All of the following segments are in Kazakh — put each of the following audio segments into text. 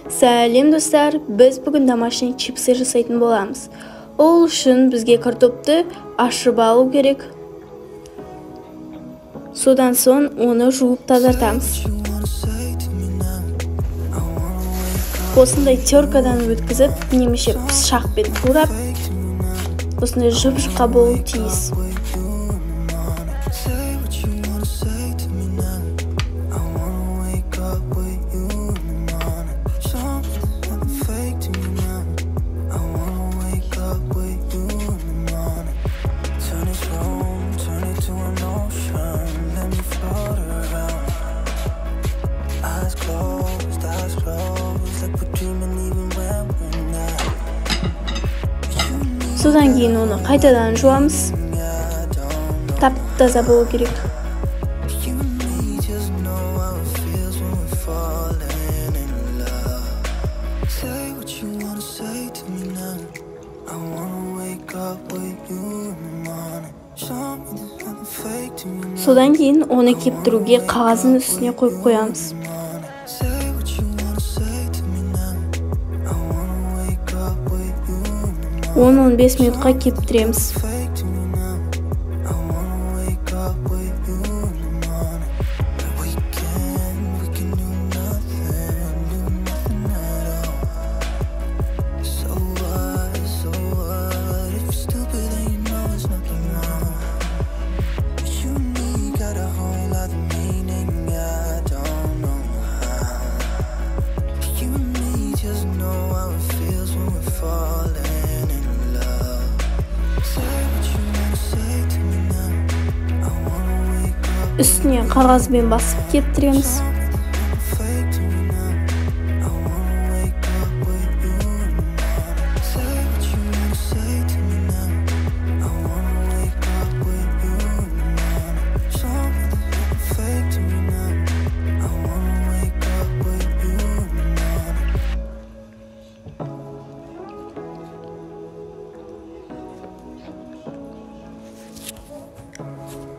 Сәлем достар, біз бүгін домашний чипсы жасайтын боламыз. Ол үшін бізге картопты ашып алу керек. Содан соң оны жуып тазартамыз. Осындай теркадан өткізіп, немесе пышақпен турап, осындай жұп-жұқа болуы тиіс. Содан кейін оны қайтадан жуамыз. Тап-таза болу керек. Содан кейін оны кептіруге қағаздың үстіне қойып қоямыз. Оны 15 минутқа кептіреміз. Үстіне қағазбен басып кептіреміз.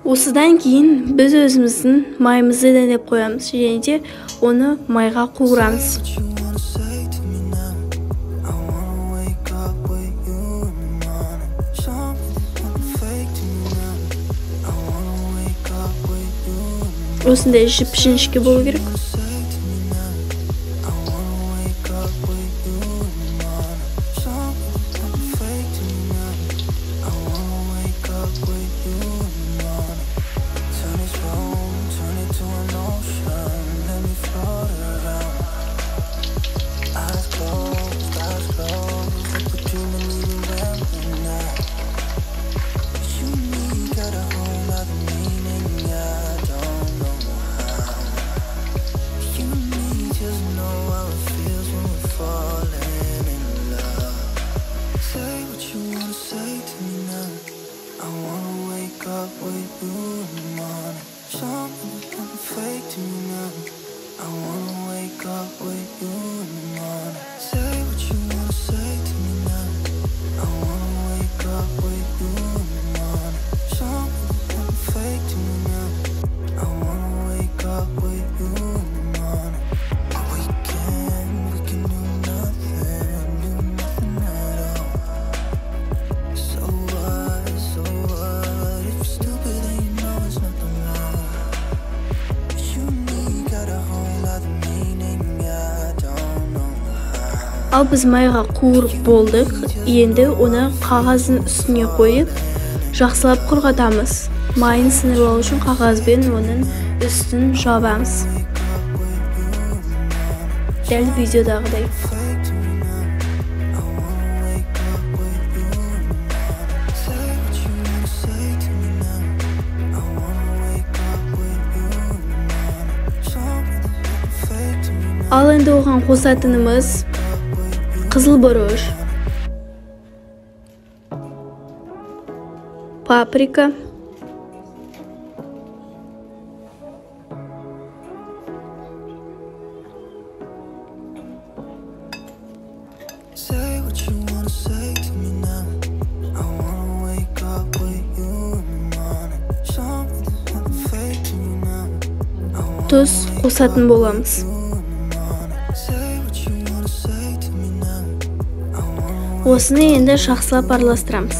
Осыдан кейін біз өзіміздің майымызды дәнеп қоямыз және де оны майға қуырамыз. Осындай жіп-жіңішке болу керек. Ал біз майға қуырып болдық. Енді оны қағаздың үстіне қойып, жақсылап құрғатамыз. Майын сіңіріп алу үшін қағазбен оның үстін жабамыз. Дәл видеодағыдай. Ал енді оған қосатынымыз қызыл бұрыш, паприка, тұз қосатын боламыз. Osini endi yaxshilab aralashtiramiz.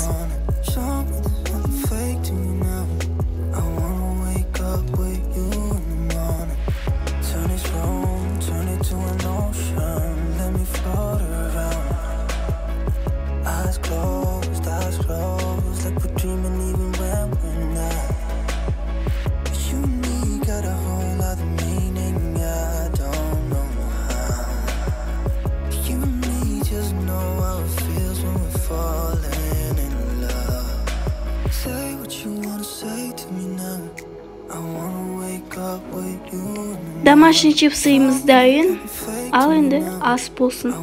Домашний chipsimiz dayın. Al endi as bo'lsin.